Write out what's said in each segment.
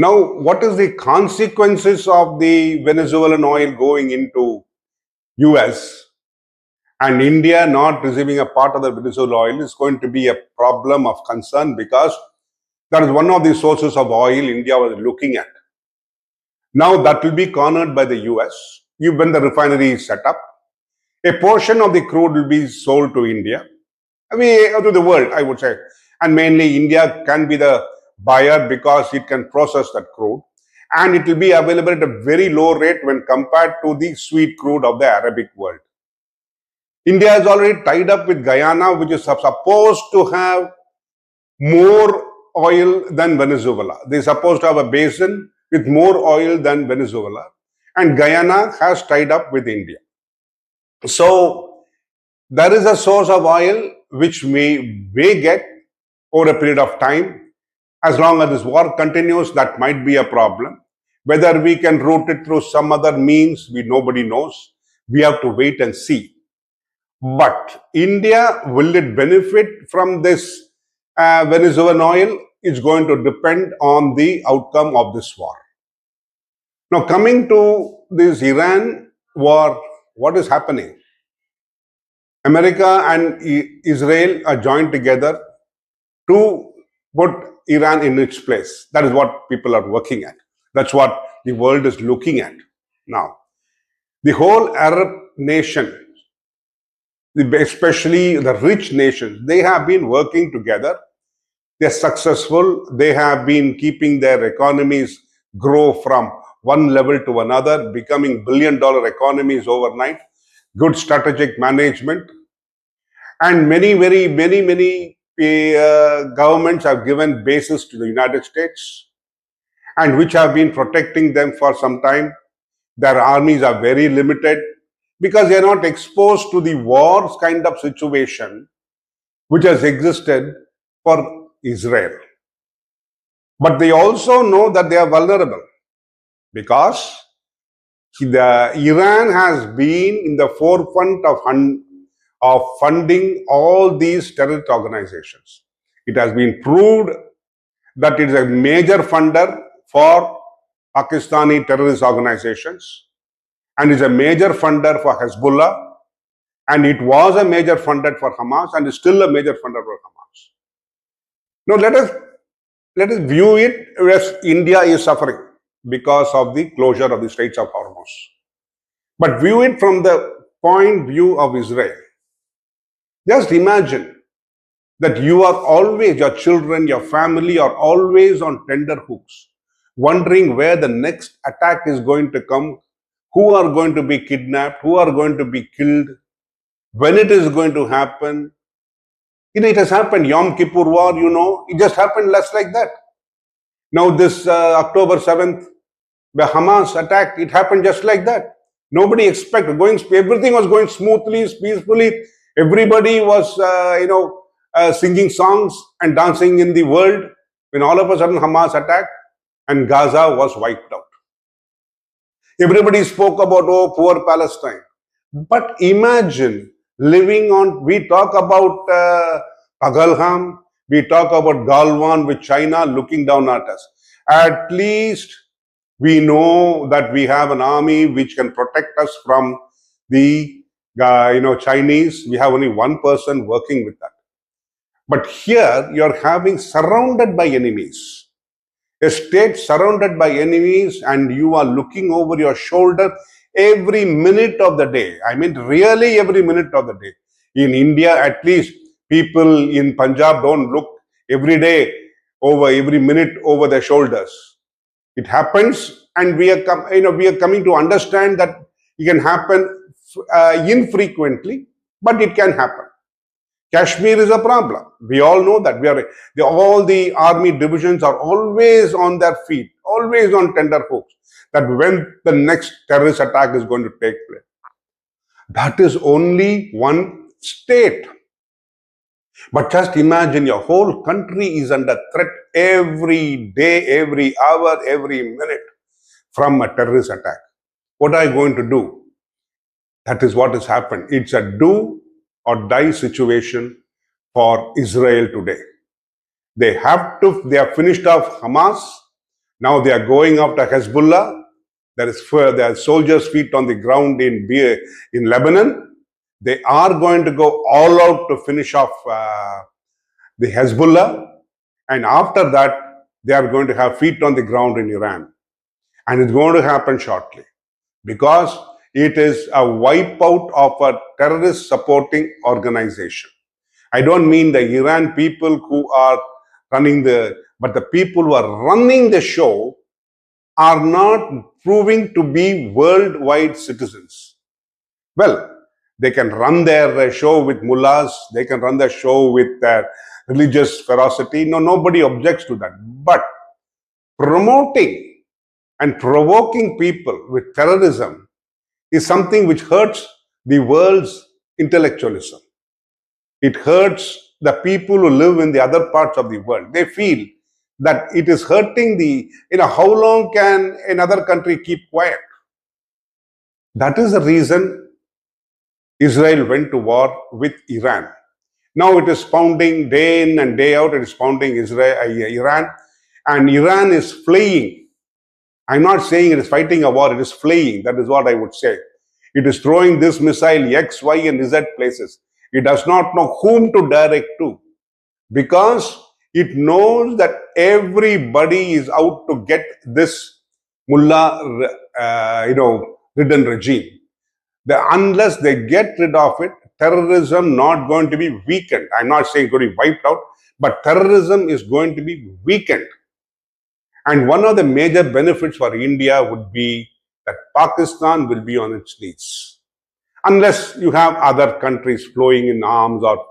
Now, what is the consequences of the Venezuelan oil going into US and India not receiving a part of the Venezuelan oil is going to be a problem of concern, because that is one of the sources of oil India was looking at. Now that will be cornered by the US. When the refinery is set up, a portion of the crude will be sold to India, to the world, I would say. And mainly India can be the buyer because it can process that crude. And it will be available at a very low rate when compared to the sweet crude of the Arabic world. India is already tied up with Guyana, which is supposed to have more oil than Venezuela. They're supposed to have a basin with more oil than Venezuela. And Guyana has tied up with India. So there is a source of oil which we may get over a period of time. As long as this war continues, that might be a problem. Whether we can route it through some other means, nobody knows. We have to wait and see. But India, will it benefit from this Venezuelan oil? It's going to depend on the outcome of this war. Now, coming to this Iran war, what is happening? America and Israel are joined together to put Iran in its place. That is what people are working at. That's what the world is looking at now. The whole Arab nation, especially the rich nations, they have been working together. They're successful. They have been keeping their economies grow from one level to another, becoming billion-dollar economies overnight. Good strategic management. And many governments have given bases to the United States, and which have been protecting them for some time. Their armies are very limited because they are not exposed to the wars kind of situation which has existed for Israel. But they also know that they are vulnerable, because Iran has been in the forefront of funding all these terrorist organizations. It has been proved that it is a major funder for Pakistani terrorist organizations, and is a major funder for Hezbollah, and it was a major funder for Hamas, and is still a major funder for Hamas. Now let us view it as India is suffering because of the closure of the Straits of Hormuz. But view it from the point view of Israel. Just imagine that you are always, your children, your family are always on tender hooks, wondering where the next attack is going to come, who are going to be kidnapped, who are going to be killed, when it is going to happen. It has happened. Yom Kippur War, it just happened less like that. Now this October 7th, the Hamas attack, it happened just like that. Nobody expected. Everything was going smoothly, peacefully. Everybody was, singing songs and dancing in the world, when all of a sudden Hamas attacked and Gaza was wiped out. Everybody spoke about, oh, poor Palestine. But imagine we talk about Pagalham, we talk about Galwan with China looking down at us. At least we know that we have an army which can protect us from the Chinese. We have only one person working with that. But here you're surrounded by enemies. A state surrounded by enemies, and you are looking over your shoulder every minute of the day. I mean, really every minute of the day. In India, at least, people in Punjab don't look every day every minute over their shoulders. It happens, and we are coming to understand that it can happen infrequently, but it can happen. Kashmir is a problem. We all know that. All the army divisions are always on their feet, always on tender hooks, that when the next terrorist attack is going to take place. That is only one state. But just imagine, your whole country is under threat every day, every hour, every minute from a terrorist attack. What are you going to do? That is what has happened. It's a do or die situation for Israel today. They have finished off Hamas. Now they are going after Hezbollah. There are soldiers' feet on the ground in Lebanon. They are going to go all out to finish off the Hezbollah. And after that, they are going to have feet on the ground in Iran. And it's going to happen shortly because it is a wipeout of a terrorist supporting organization. I don't mean the Iran people who are but the people who are running the show are not proving to be worldwide citizens. Well, they can run their show with mullahs, they can run their show with religious ferocity. No, nobody objects to that. But promoting and provoking people with terrorism is something which hurts the world's intellectualism. It hurts the people who live in the other parts of the world. They feel that it is hurting how long can another country keep quiet? That is the reason Israel went to war with Iran. Now it is pounding day in and day out, it is pounding Iran, and Iran is fleeing. I'm not saying it is fighting a war, it is fleeing. That is what I would say. It is throwing this missile X, Y, and Z places. It does not know whom to direct to because it knows that everybody is out to get this mullah, ridden regime. Unless they get rid of it, terrorism not going to be weakened. I'm not saying it's going to be wiped out, but terrorism is going to be weakened. And one of the major benefits for India would be that Pakistan will be on its knees. Unless you have other countries flowing in arms or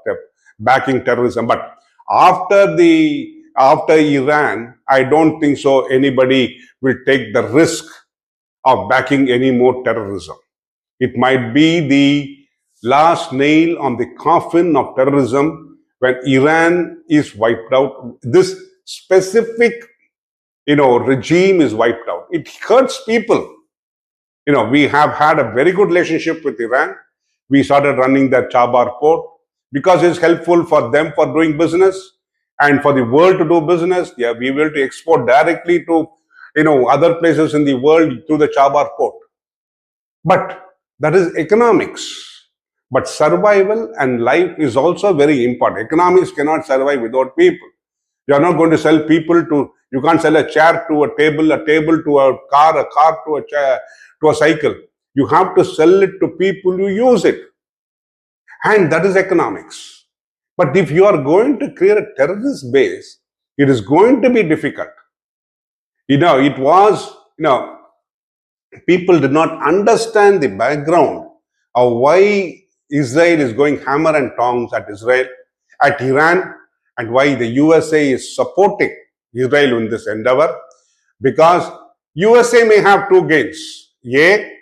backing terrorism. But after Iran, I don't think so anybody will take the risk of backing any more terrorism. It might be the last nail on the coffin of terrorism when Iran is wiped out. This specific, regime is wiped out. It hurts people. We have had a very good relationship with Iran. We started running the Chabar port because it's helpful for them for doing business and for the world to do business. Yeah, we will to export directly to, other places in the world through the Chabar port. But that is economics. But survival and life is also very important. Economics cannot survive without people. You are not going to sell people you can't sell a chair to a table to a car to a chair, to a cycle. You have to sell it to people who use it. And that is economics. But if you are going to create a terrorist base, it is going to be difficult. People did not understand the background of why Israel is going hammer and tongs at Iran, and why the USA is supporting Israel in this endeavor. Because USA may have two gains. A,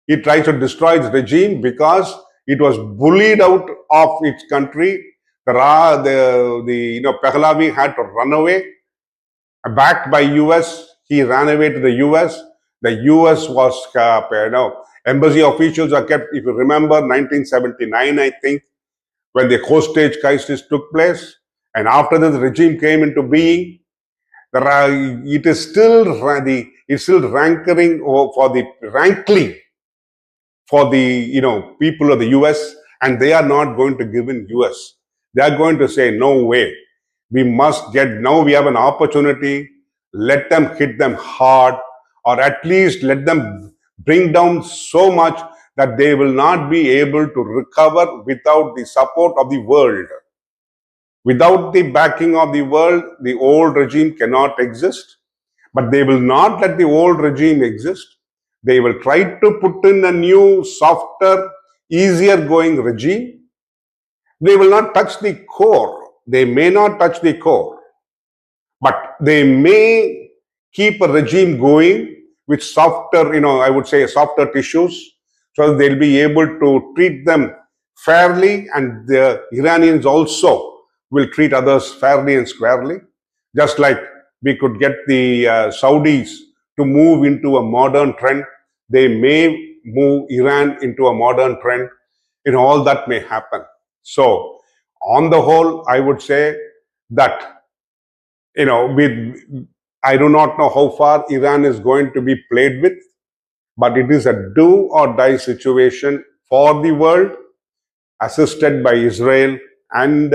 it tries to destroy its regime because it was bullied out of its country. Pahlavi had to run away. Backed by US, he ran away to the US. The US was, embassy officials are kept, if you remember, 1979, I think, when the hostage crisis took place. And after the regime came into being, it is still rankling for the people of the US, and they are not going to give in US. They are going to say, no way. Now we have an opportunity, let them hit them hard, or at least let them bring down so much that they will not be able to recover without the support of the world. Without the backing of the world, the old regime cannot exist. But they will not let the old regime exist. They will try to put in a new, softer, easier going regime. They will not touch the core. They may not touch the core. But they may keep a regime going with softer, I would say softer tissues, so that they'll be able to treat them fairly, and the Iranians also will treat others fairly and squarely. Just like we could get the Saudis to move into a modern trend, they may move Iran into a modern trend. All that may happen. So, on the whole, I would say that, I do not know how far Iran is going to be played with, but it is a do or die situation for the world, assisted by Israel and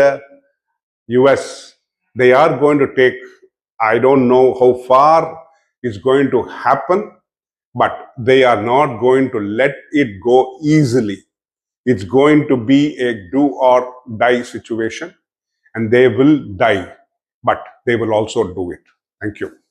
US. They are going to take, I don't know how far it's going to happen, but they are not going to let it go easily. It's going to be a do or die situation, and they will die, but they will also do it. Thank you.